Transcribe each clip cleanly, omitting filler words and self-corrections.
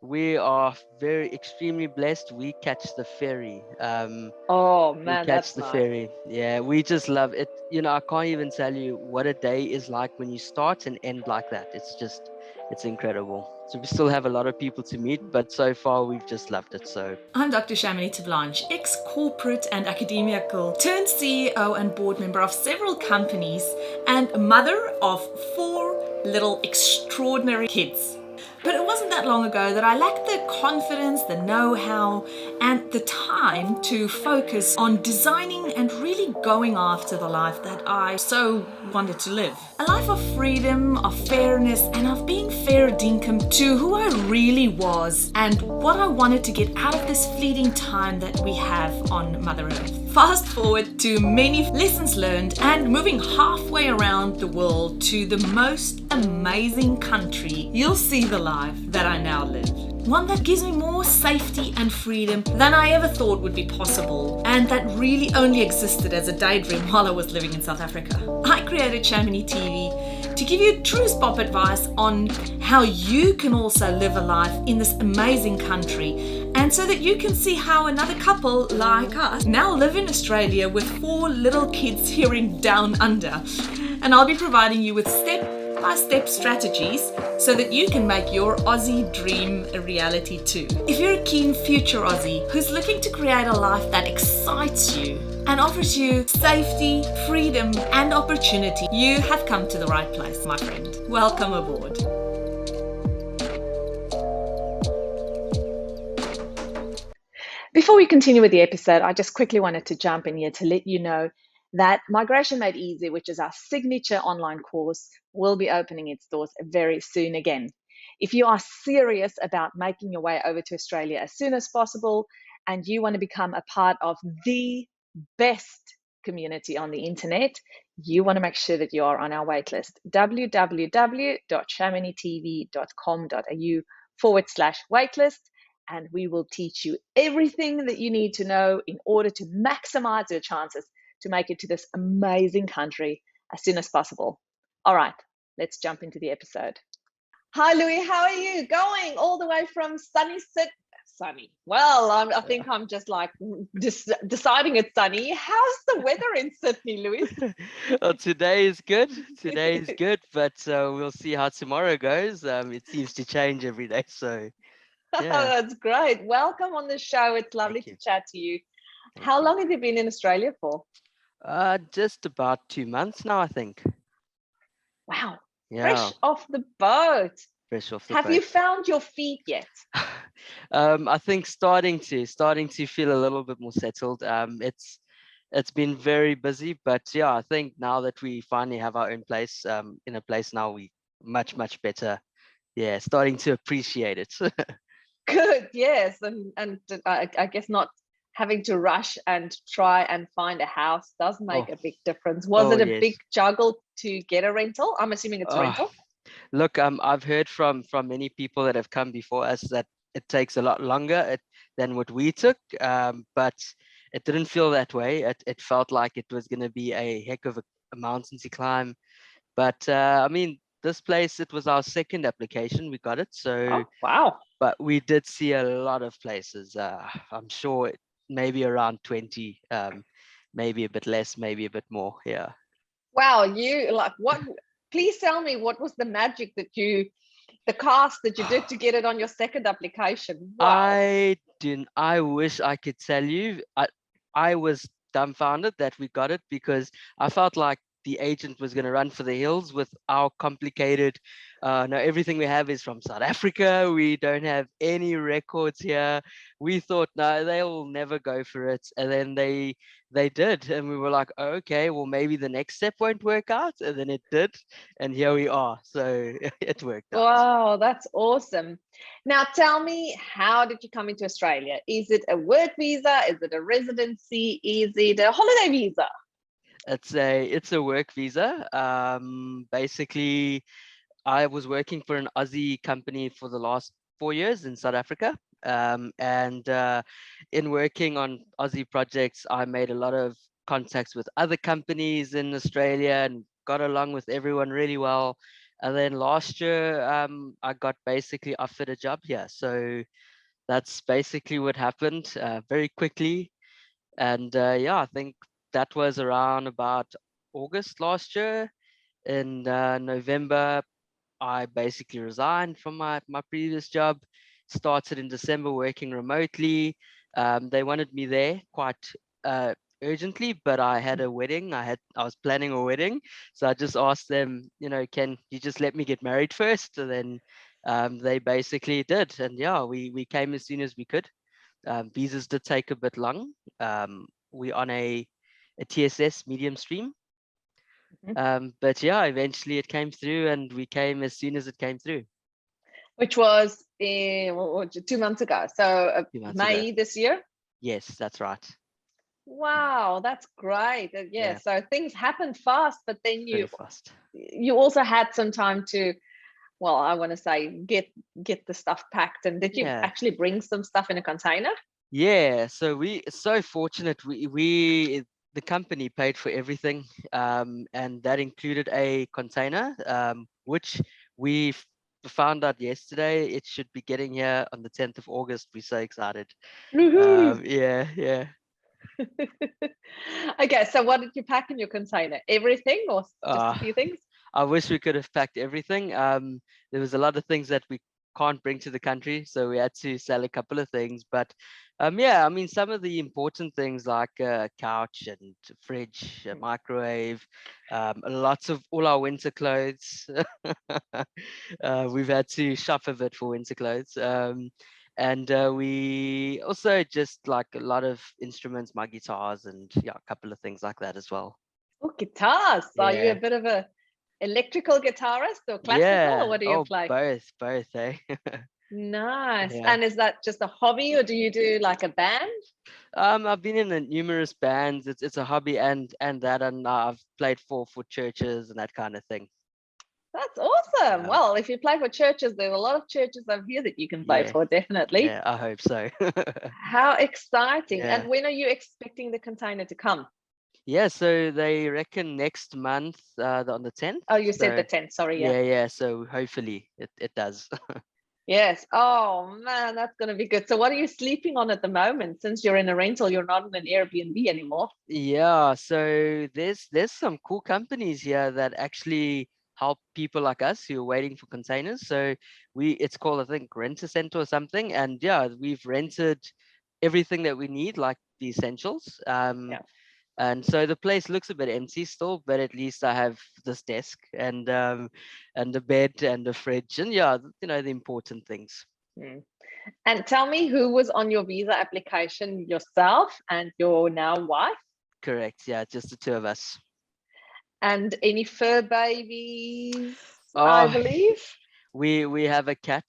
We are very extremely blessed. We catch the ferry. Oh We man, catch that's the nice. ferry. Yeah, we just love it. I can't even tell you what a day is like when you start and end like that. It's incredible. So we still have a lot of people to meet, but so far we've just loved it. So I'm Dr. Shamini Tablanche, ex-corporate and academical, turned CEO and board member of several companies, and mother of 4 little extraordinary kids. But it wasn't that long ago that I lacked the confidence, the know-how, and the time to focus on designing and really going after the life that I so wanted to live. A life of freedom, of fairness, and of being fair dinkum to who I really was and what I wanted to get out of this fleeting time that we have on Mother Earth. Fast forward to many lessons learned and moving halfway around the world to the most amazing country, you'll see the life that I now live. One that gives me more safety and freedom than I ever thought would be possible, and that really only existed as a daydream while I was living in South Africa. I created Shamini TV to give you true spot advice on how you can also live a life in this amazing country, and so that you can see how another couple like us now live in Australia with 4 little kids here in Down Under. And I'll be providing you with step-by-step strategies so that you can make your Aussie dream a reality too. If you're a keen future Aussie who's looking to create a life that excites you and offers you safety, freedom, and opportunity, you have come to the right place, my friend. Welcome aboard. Before we continue with the episode, I just quickly wanted to jump in here to let you know that Migration Made Easy, which is our signature online course, will be opening its doors very soon again. If you are serious about making your way over to Australia as soon as possible and you want to become a part of the best community on the internet, you want to make sure that you are on our waitlist. www.shaminitv.com.au/waitlist, and we will teach you everything that you need to know in order to maximize your chances to make it to this amazing country as soon as possible. All right, let's jump into the episode. Hi, Louis. How are you going all the way from sunny Sydney? Sunny. Well, I think I'm just like deciding it's sunny. How's the weather in Sydney, Louis? well, today is good. Today is good, but we'll see how tomorrow goes. It seems to change every day. So yeah, That's great. Welcome on the show. It's lovely thank to you. chat to you. Thank How you. long have you been in Australia for? Just about 2 months now, I think. Wow, fresh Yeah, off the boat. fresh off the Have you boat. found your feet yet? I think starting to feel a little bit more settled. It's been very busy, but yeah, I think now that we finally have our own place, in a place now, we much better. Yeah, starting to appreciate it. Good, yes, and I guess not having to rush and try and find a house does oh, make a big difference. Was oh it a big yes. juggle to get a rental? I'm assuming it's a Oh, rental. look, I've heard from many people that have come before us that it takes a lot longer than what we took, but it didn't feel that way. It felt like it was going to be a heck of a mountain to climb. But I mean, this place, it was our second application. We got it. So, Oh, wow. but we did see a lot of places. I'm sure maybe around 20, maybe a bit less, maybe a bit more. Yeah. Wow, you like what? Please tell me what was the magic the cast that you did to get it on your second application? Wow. I wish I could tell you. I was dumbfounded that we got it because I felt like the agent was going to run for the hills with our complicated. No, everything we have is from South Africa. We don't have any records here. We thought, no, they'll never go for it, and then they did, and we were like, oh, okay, well maybe the next step won't work out, and then it did, and here we are. So it worked out. Wow, that's awesome. Now tell me, how did you come into Australia? Is it a work visa? Is it a residency? Is it a holiday visa? It's a work visa. Basically, I was working for an Aussie company for the last 4 years in South Africa. And in working on Aussie projects, I made a lot of contacts with other companies in Australia and got along with everyone really well. And then last year, I got basically offered a job here. So that's basically what happened very quickly. And yeah, I think that was around about August last year. In November, I basically resigned from my previous job, started in December working remotely. They wanted me there quite urgently, but I had a wedding. I was planning a wedding, so I just asked them, can you just let me get married first? And then they basically did, and yeah, we came as soon as we could. Visas did take a bit long. We're on a TSS medium stream. Mhm. But yeah, eventually it came through and we came as soon as it came through Which was 2 months ago. So 2 months ago. May this year. Yes, that's right. Wow, that's great. Yeah, Yeah, so things happened fast, but then very fast. you also had some time to, well, I want to say get the stuff packed. And did you Yeah. actually bring some stuff in a container? Yeah. So we so fortunate. We the company paid for everything. And that included a container, which we found out yesterday. It should be getting here on the 10th of August. We're so excited. Woohoo! Yeah, yeah. Okay, so what did you pack in your container? Everything or just a Uh, few things? I wish we could have packed everything. There was a lot of things that we can't bring to the country, so we had to sell a couple of things. But yeah, I mean, some of the important things like a couch and fridge, a microwave, lots of all our winter clothes. We've had to shop a bit for winter clothes. And we also just like a lot of instruments, my guitars, and yeah, a couple of things like that as well. Oh, guitars. Are you a Yeah. bit of a electrical guitarist or classical, or Yeah. what do you Oh, play? both, eh? Nice. Yeah. And is that just a hobby, or do you do like a band? I've been in numerous bands. It's a hobby and that, and I've played for churches and that kind of thing. That's awesome. Yeah. Well, if you play for churches, there are a lot of churches over here that you can play Yeah. for, definitely. Yeah. I hope so. How exciting. Yeah. And when are you expecting the container to come? Yeah. So they reckon next month, on the 10th. Oh, you said the So 10th. Sorry, yeah. yeah, yeah. So hopefully it does. Yes. Oh, man, that's going to be good. So, what are you sleeping on at the moment? Since you're in a rental, you're not in an Airbnb anymore. Yeah, so there's some cool companies here that actually help people like us who are waiting for containers. So it's called, I think, Rent a Center or something. And yeah, we've rented everything that we need, like the essentials. Yeah. And so the place looks a bit empty still, but at least I have this desk and a bed and a fridge and yeah, the important things. Mm. And tell me, who was on your visa application, yourself and your now wife? Correct. Yeah, just the two of us. And any fur babies, I Oh, believe. we have a cat,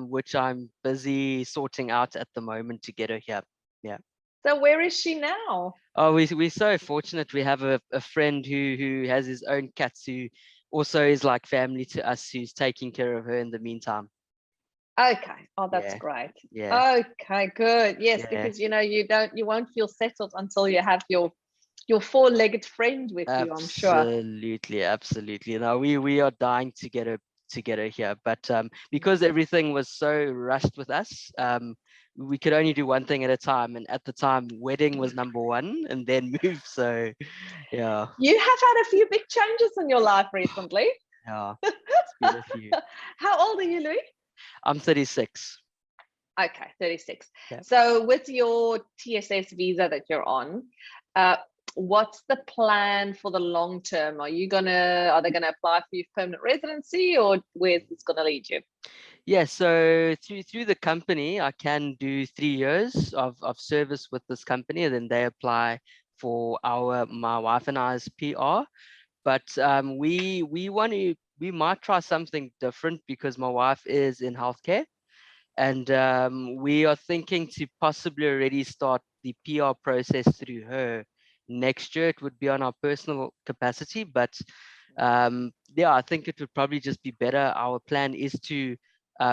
which I'm busy sorting out at the moment to get her here. Yeah. So where is she now? Oh, we're so fortunate. We have a friend who has his own cats who also is like family to us, who's taking care of her in the meantime. Okay. Oh, that's Yeah. great. Yeah. Okay, good. Yes, Yeah. because you won't feel settled until you have your four-legged friend with you, I'm sure. Absolutely, absolutely. No, we are dying to get her here, but because everything was so rushed with us, we could only do one thing at a time, and at the time, wedding was number one, and then move. So, yeah, You have had a few big changes in your life recently. yeah, it's been a few. How old are you, Louis? I'm 36. Okay, 36. Yeah. So with your TSS visa that you're on, uh, what's the plan for the long term? Are they gonna apply for you for permanent residency, or where's this gonna lead you? Yeah, so through the company, I can do 3 years of service with this company, and then they apply for my wife and I's PR. But we might try something different because my wife is in healthcare, and we are thinking to possibly already start the PR process through her next year. It would be on our personal capacity, but yeah, I think it would probably just be better. Our plan is to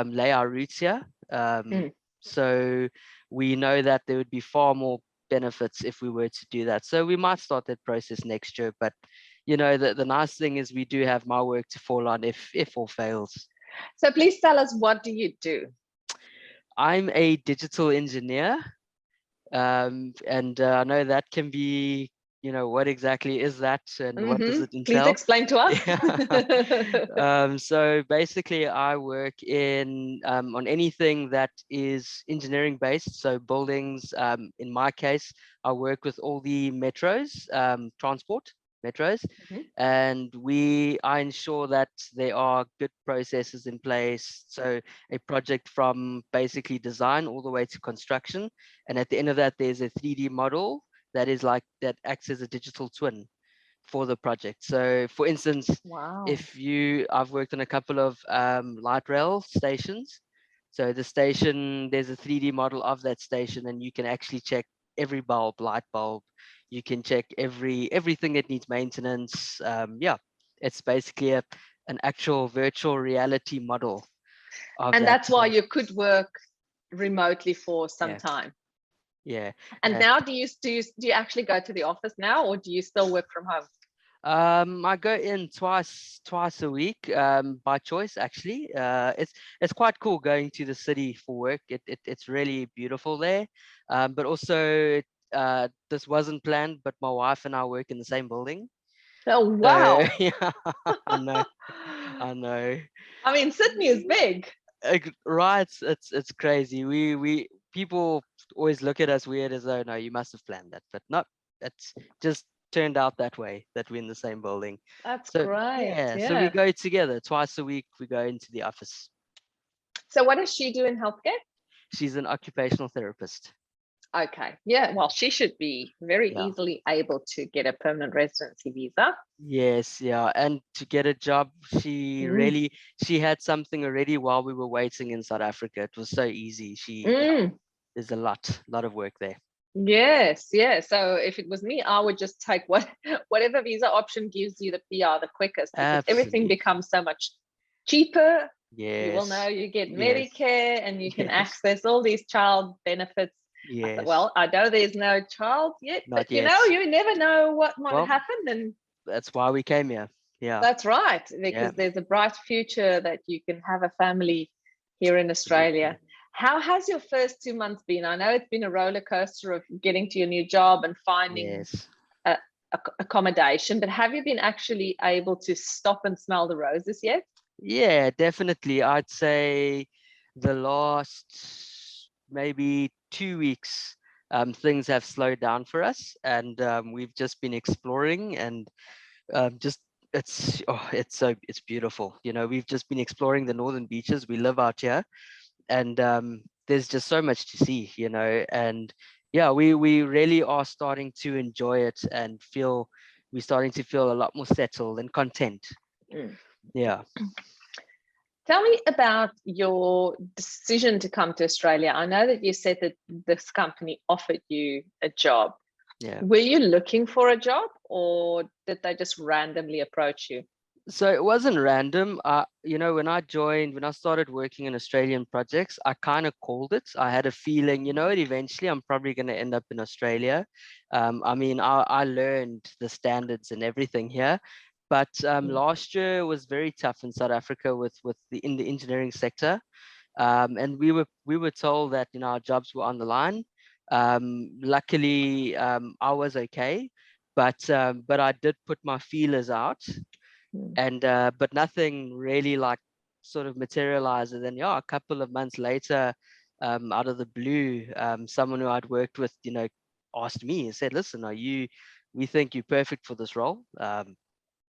lay our roots here. Mm. So we know that there would be far more benefits if we were to do that. So we might start that process next year, but the nice thing is we do have my work to fall on if all fails. So please tell us, what do you do? I'm a digital engineer, and I know that can be, what exactly is that and what does it Please entail? explain to us. So basically, I work on anything that is engineering based. So buildings. In my case, I work with all the metros, transport metros, Mhm. and I ensure that there are good processes in place. So a project from basically design all the way to construction, and at the end of that, there's a 3D model that acts as a digital twin for the project. So for instance, Wow. I've worked on a couple of light rail stations. So there's a 3D model of that station, and you can actually check every light bulb. You can check everything that needs maintenance. Yeah, it's basically an actual virtual reality model of And that. that's why you could work remotely for some Yeah, time. yeah. And now do you actually go to the office now, or do you still work from home? I go in twice a week, by choice actually. It's quite cool going to the city for work. It's really beautiful there. But also, this wasn't planned, but my wife and I work in the same building. Oh, So wow. yeah, I know, I know. I mean, Sydney is big. Right, it's crazy. We people always look at us weird as though, no, you must have planned that, but not. It's just turned out that way, that we're in the same building. That's So great. yeah, so we Yeah. go together twice a week. We go into the office. So what does she do in healthcare? She's an occupational therapist. Okay. Yeah. Well, she should be very Yeah. easily able to get a permanent residency visa. Yes, yeah. And to get a job, Mm. she had something already while we were waiting in South Africa. It was so easy. Yeah, Mm. there's a lot of work there. Yes. Yeah. So if it was me, I would just take whatever visa option gives you the PR the quickest, because everything Absolutely. becomes so much cheaper. You will know Yes. you get Yes. Medicare and you can Yes. access all these child benefits. I thought, Yes. well, I know there's no child yet, but Not yet. you never know what might Well, happen. And that's why we came here. Yeah. that's right, Yeah. because there's a bright future that you can have a family here in Australia. Absolutely. How has your first 2 months been? I know it's been a roller coaster of getting to your new job and finding Yes. a, accommodation, but have you been actually able to stop and smell the roses yet? Yeah, definitely. I'd say the last maybe 2 weeks, things have slowed down for us, and we've just been exploring, and just it's beautiful. We've just been exploring the northern beaches. We live out here, and there's just so much to see, and yeah, we really are starting to enjoy it and we're starting to feel a lot more settled and content. Mm. Yeah. Tell me about your decision to come to Australia. I know that you said that this company offered you a job. Yeah. Were you looking for a job, or did they just randomly approach you? So it wasn't random. When I started working in Australian projects, I kind of called it. I had a feeling, eventually I'm probably going to end up in Australia. I mean, I learned the standards and everything here, but last year was very tough in South Africa in the engineering sector. And we were told that our jobs were on the line. Luckily, I was okay, but I did put my feelers out, Mm. and but nothing really like sort of materialized. And then yeah, a couple of months later, out of the blue, someone who I'd worked with, asked me and said, listen, we think you're perfect for this role. Do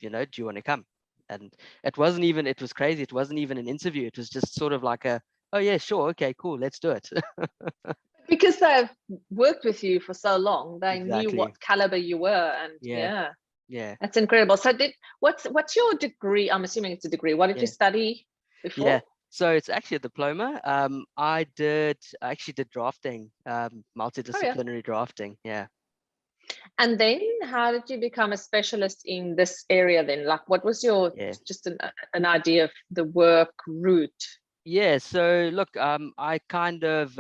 you want to come? And it was crazy, it wasn't even an interview, it was just sort of like oh yeah, sure, okay, cool, let's do it. Because they've worked with you for so long, they knew Exactly. what caliber you were, and Yeah. yeah, Yeah. that's incredible. So what's your degree? I'm assuming it's a degree. What did you Yeah. study Yeah. before? So it's actually a diploma. I actually did drafting, Oh yeah. multidisciplinary drafting. Yeah. And then how did you become a specialist in this area then? Like, what was your, Yeah. just an idea of the work route? Yeah. So look, I kind of,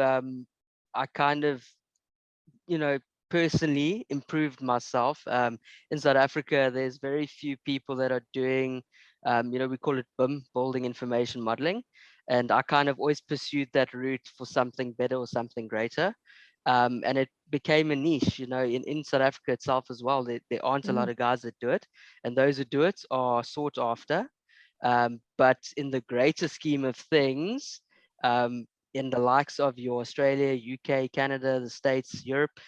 you know, personally improved myself. In South Africa, there's very few people that are doing, we call it BIM, building information modeling. And I kind of always pursued that route for something better or something greater. And it became a niche, in South Africa itself as well. There aren't a Mm-hmm. lot of guys that do it. And those who do it are sought after. But in the greater scheme of things, um, in the likes of your Australia, UK, Canada, the States, Europe,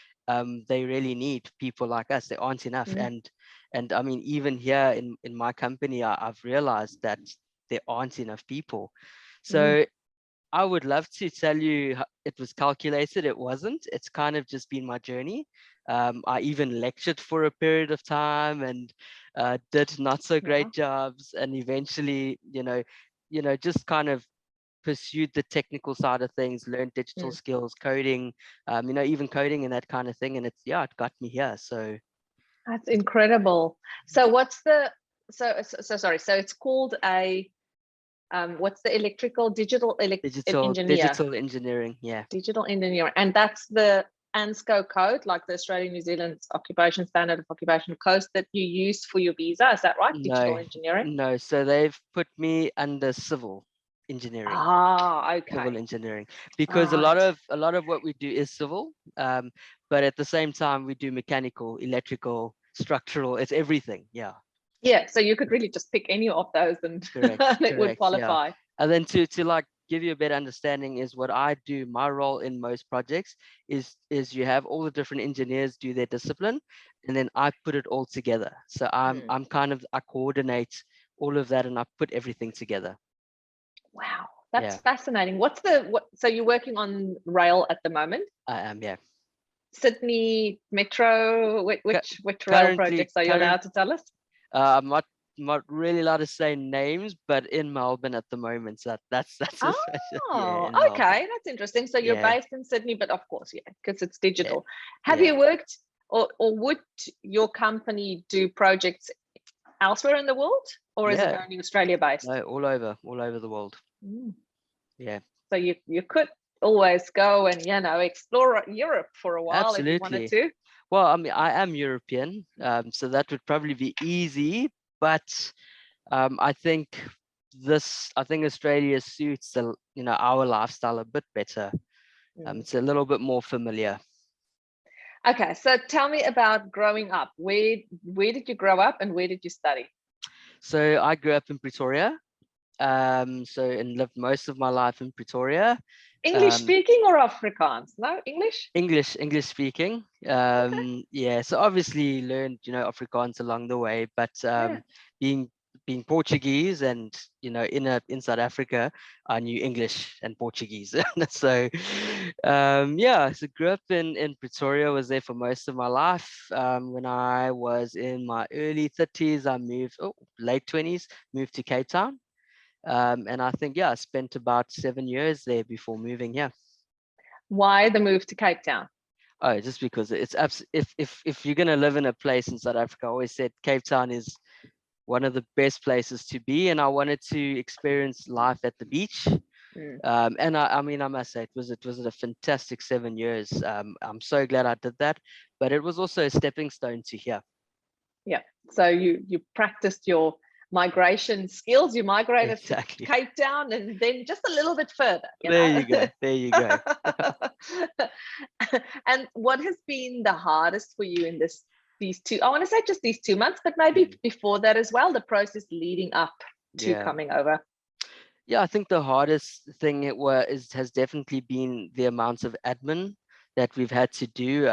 they really need people like us. There aren't enough. And I mean, even here in my company, I've realized that there aren't enough people. Mm-hmm. So I would love to tell you it was calculated. It wasn't. It's kind of just been my journey. I even lectured for a period of time and did not so great Wow. jobs. And eventually, just kind of pursued the technical side of things, learned digital Mm. skills, coding, even coding and that kind of thing. And it got me here. So That's incredible. So what's the so sorry. So it's called a what's the electrical digital engineer, digital engineering. Yeah. digital engineer, and that's the ANSCO code, like the Australian New Zealand's occupation standard of occupation code that you use for your visa. Is that right? Digital No, engineering. no. So they've put me under civil engineering. Ah, Civil okay. engineering, All because right. a lot of what we do is civil, but at the same time we do mechanical, electrical, structural. It's everything. Yeah. Yeah. So you could really just pick any of those, and Correct, it would correct. Yeah. qualify. And then to like give you a better understanding is what I do. My role in most projects is you have all the different engineers do their discipline, and then I put it all together. So Hmm. I'm kind of I coordinate all of that and I put everything together. Wow, that's Yeah, fascinating. What? So you're working on rail at the moment? I am. Yeah. Sydney Metro. Cu- Which rail currently projects are you allowed to tell us? I'm not really allowed to say names, but in Melbourne at the moment. So that's a special. Yeah, Oh, in Melbourne. okay, that's interesting. So you're Yeah, based in Sydney, but of course, yeah, because it's yeah, digital. Have yeah. you worked, or would your company do projects elsewhere in the world, or is it Yeah. only Australia based? No, all over the world. Mm. Yeah, So you could always go and explore Europe for a while if you wanted absolutely. to. Well, I mean, I am European, so that would probably be easy. But I think Australia suits our lifestyle a bit better. Mm. It's a little bit more familiar. Okay, so tell me about growing up. Where did you grow up and where did you study? So I grew up in Pretoria, and lived most of my life in Pretoria. English Um, speaking or Afrikaans? No, English? English speaking. Okay. Yeah, so obviously learned, Afrikaans along the way, but Yeah. being being Portuguese and in South Africa, I knew English and Portuguese. So yeah, so grew up in Pretoria, was there for most of my life. When I was in my early 30s, I moved, late 20s, moved to Cape Town. And I think, yeah, I spent about 7 years there before moving here. Why the move to Cape Town? Oh, just because if you're gonna live in a place in South Africa, I always said Cape Town is one of the best places to be, and I wanted to experience life at the beach. Mm. And I mean, I must say, it was a fantastic 7 years. I'm so glad I did that, but it was also a stepping stone to here. Yeah. So you practiced your migration skills. You migrated to Exactly. Cape Town and then just a little bit further, There you go. There you go. And what has been the hardest for you in these two, I want to say just these 2 months, but maybe Mm, before that as well, the process leading up to yeah. coming over? Yeah, I think the hardest thing has definitely been the amounts of admin that we've had to do.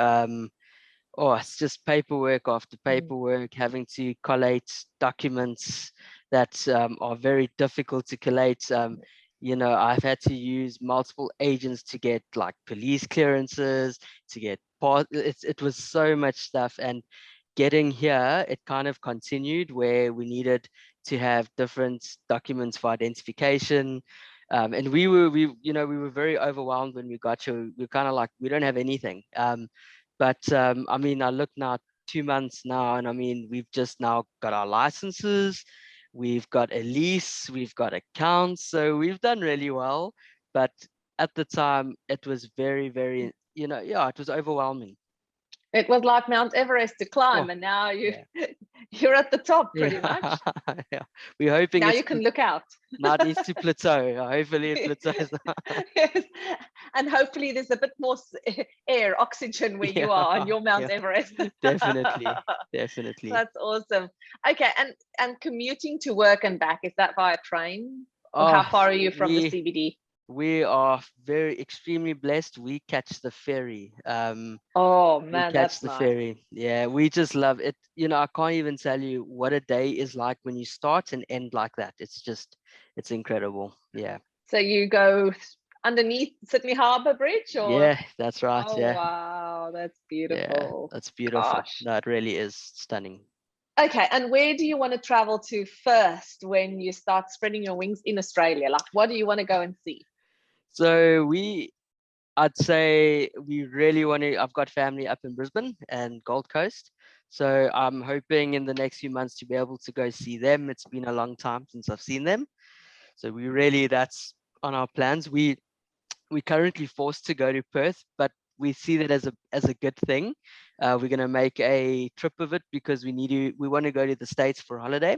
It's just paperwork after Mm. paperwork, having to collate documents that are very difficult to collate. I've had to use multiple agents to get like police clearances, to get it was so much stuff. And getting here, it kind of continued where we needed to have different documents for identification. And we were very overwhelmed when we got here. We were kind of like, we don't have anything. But I mean, I look now 2 months now, and I mean, we've just now got our licenses, we've got a lease, we've got accounts, so we've done really well. But at the time, it was very, very, yeah, it was overwhelming. It was like Mount Everest to climb, Oh, and now yeah. you're at the top pretty Yeah. much. Yeah. We're hoping Now you can look out. now it needs to plateau. Hopefully it plateaus now. Yes. And hopefully there's a bit more air, oxygen where you are on Yeah. your Mount Yeah. Everest. Definitely. Definitely. That's awesome. Okay, and commuting to work and back, is that via train? Or how Oh, far are you from the we CBD? we are very extremely blessed. We catch the ferry. Oh We man, catch that's the nice. ferry. Yeah, we just love it. I can't even tell you what a day is like when you start and end like that. It's incredible. Yeah. So you go underneath Sydney Harbour Bridge, or? Yeah, that's right. Oh Yeah. wow, that's Yeah, beautiful. that's beautiful. Gosh. No, it really is stunning. Okay, and where do you want to travel to first when you start spreading your wings in Australia? Like, what do you want to go and see? So I'd say we really want to. I've got family up in Brisbane and Gold Coast. So I'm hoping in the next few months to be able to go see them. It's been a long time since I've seen them. So that's on our plans. We're currently forced to go to Perth, but we see that as a good thing. We're going to make a trip of it because we want to go to the States for a holiday.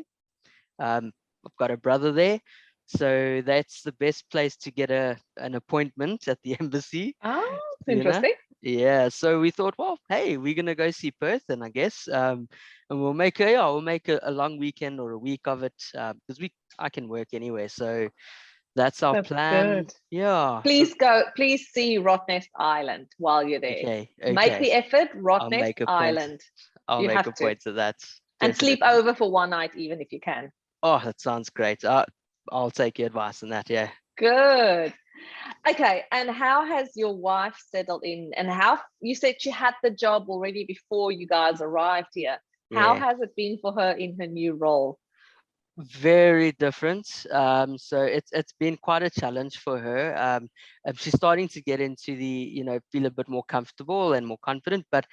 I've got a brother there, so that's the best place to get an appointment at the embassy. Oh, You know, interesting. yeah. So we thought, well, hey, we're gonna go see Perth, and I guess, and we'll make a long weekend or a week of it, because I can work anywhere, so that's our That's plan. good. Yeah. So Please see Rottnest Island while you're there. okay, Make okay. the effort, I'll Rottnest make a point. Island. I'll You make a have to. point of that. And sleep Definitely. over for one night, even if you can. Oh, that sounds great. I'll take your advice on that. Yeah. Good. Okay, and how has your wife settled in? And how you said she had the job already before you guys arrived here. How Yeah. has it been for her in her new role? Very different. So it's been quite a challenge for her. She's starting to get into feel a bit more comfortable and more confident. But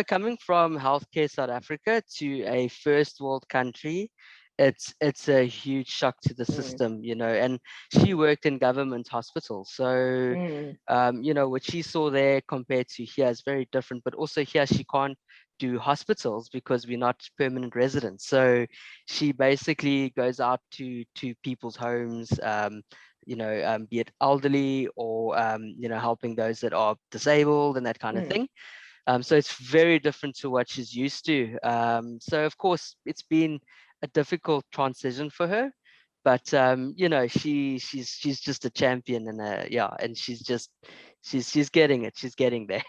coming from healthcare South Africa to a first world country, it's a huge shock to the Mm, system. And she worked in government hospitals, so mm, what she saw there compared to here is very different. But also here she can't do hospitals because we're not permanent residents. So she basically goes out to people's homes, be it elderly or helping those that are disabled and that kind of mm. thing. So it's very different to what she's used to. So of course it's been a difficult transition for her, but she's just a champion, and and she's getting it. She's getting there.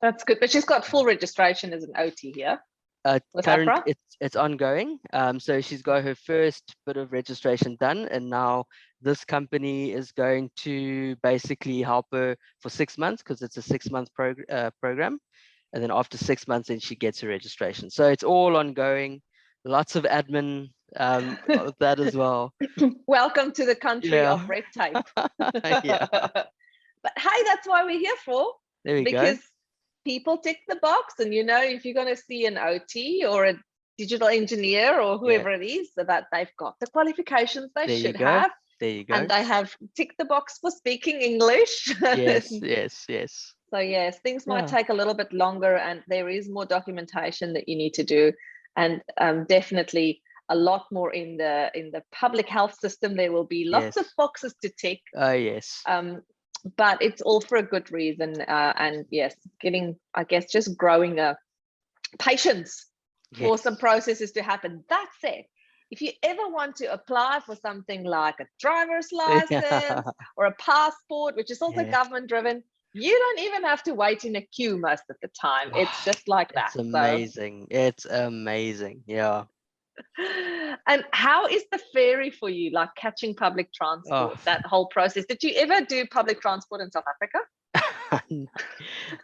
That's good. But she's got full registration as an OT here with Current APRA. it's ongoing. So she's got her first bit of registration done, and now this company is going to basically help her for 6 months because it's a 6-month program, and then after 6 months then she gets her registration. So it's all ongoing, lots of admin of that as well. Welcome to the country of Yeah. red tape. Yeah, But hey, that's why we're here for, there we go. because people tick the box. And if you're going to see an OT or a digital engineer or Yeah, whoever it is, that they've got the qualifications they there you should go. have, There you and go. they have ticked the box for speaking English. Yes, yes, yes. So yes, things might Yeah, take a little bit longer, and there is more documentation that you need to do, and definitely a lot more in the public health system. There will be lots yes. of boxes to tick, Oh, yes. but it's all for a good reason. And yes, I guess, just growing a patience for Yes. some processes to happen. That said, if you ever want to apply for something like a driver's Yeah. license or a passport, which is also Yeah. government driven, you don't even have to wait in a queue most of the time. It's just like that. It's So, amazing. It's amazing. Yeah. and how is the ferry for you, like catching public Oh, transport, that whole process? Did you ever do public transport in South Africa?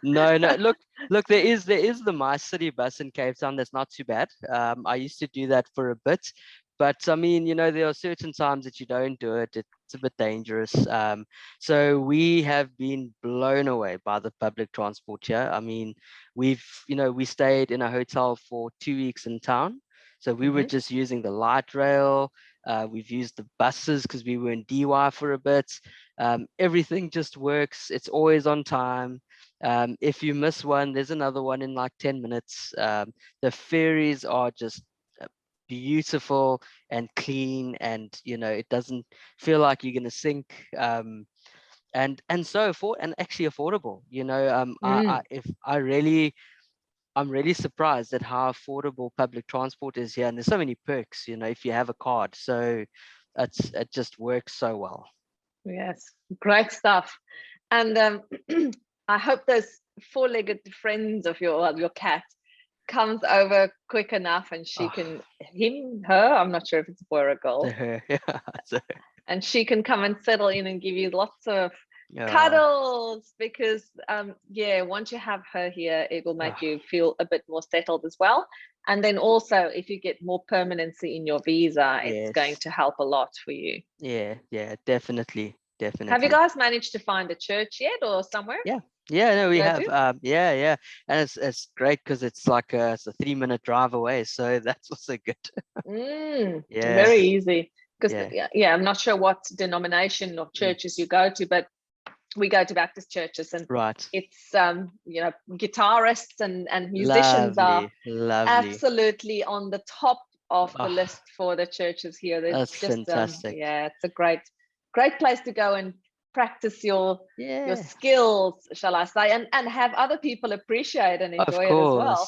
no, no. Look. There is the My City bus in Cape Town. That's not too bad. I used to do that for a bit, but I mean, there are certain times that you don't do it. It's a bit dangerous. So we have been blown away by the public transport here. I mean, we stayed in a hotel for 2 weeks in town. So we were just using the light rail. We've used the buses because we were in DY for a bit. Everything just works. It's always on time. If you miss one, there's another one in like 10 minutes. The ferries are just beautiful and clean, and it doesn't feel like you're going to sink. And actually affordable. I'm really surprised at how affordable public transport is here, and there's so many perks, if you have a card. So it just works so well. Yes, great stuff. And I hope those four-legged friends of your cat comes over quick enough, and she can her. I'm not sure if it's a boy or a girl. And she can come and settle in and give you lots of cuddles, because once you have her here, it will make you feel a bit more settled as well. And then also, if you get more permanency in your visa, it's going to help a lot for you. Yeah, definitely. Have you guys managed to find a church yet, or somewhere? No, we have. And it's great because it's like it's a 3-minute drive away, so that's also good. Very easy. Because I'm not sure what denomination of churches you go to, but we go to Baptist churches, and it's guitarists and musicians are absolutely on the top of the list for the churches here. That's just fantastic. It's a great place to go and practice your skills, shall I say, and have other people appreciate and enjoy it as well.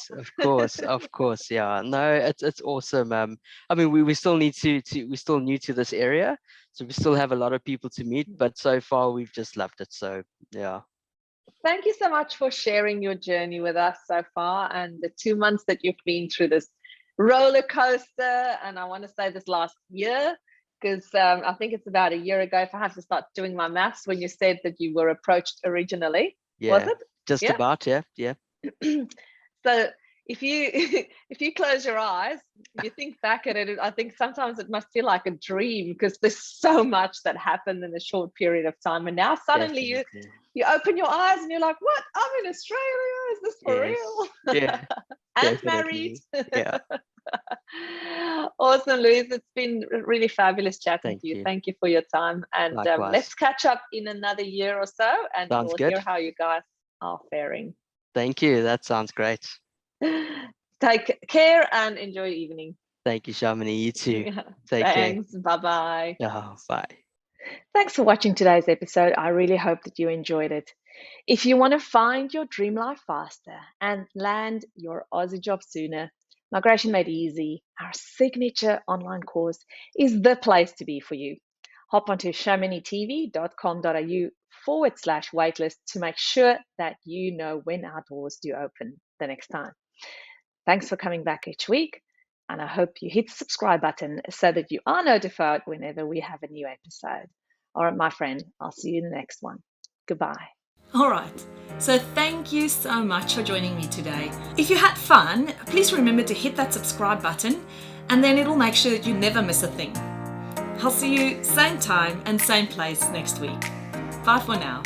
Of course. Yeah, no, it's awesome. I mean, we're still new to this area, so we still have a lot of people to meet, but so far we've just loved it. So yeah. Thank you so much for sharing your journey with us so far, and the 2 months that you've been through this roller coaster. And I want to say this last year, because I think it's about a year ago, if I have to start doing my maths, when you said that you were approached originally. Was it? Just about, yeah. So if you close your eyes, you think back at it, I think sometimes it must feel like a dream, because there's so much that happened in a short period of time. And now suddenly you open your eyes and you're like, what? I'm in Australia. Is this for real? Yeah. And married. Yeah. Awesome, Luis. It's been really fabulous chatting to you. Thank you for your time. And let's catch up in another year or so, and we'll hear how you guys are faring. Thank you. That sounds great. Take care and enjoy your evening. Thank you, Shamini. You too. Take Thanks. care. Bye-bye. Oh, bye. Thanks for watching today's episode. I really hope that you enjoyed it. If you want to find your dream life faster and land your Aussie job sooner, Migration Made Easy, our signature online course, is the place to be for you. Hop onto shaminitv.com.au/waitlist to make sure that you know when our doors do open the next time. Thanks for coming back each week, and I hope you hit the subscribe button so that you are notified whenever we have a new episode. All right, my friend, I'll see you in the next one. Goodbye. All right, so thank you so much for joining me today. If you had fun, please remember to hit that subscribe button, and then it'll make sure that you never miss a thing. I'll see you same time and same place next week. Bye for now.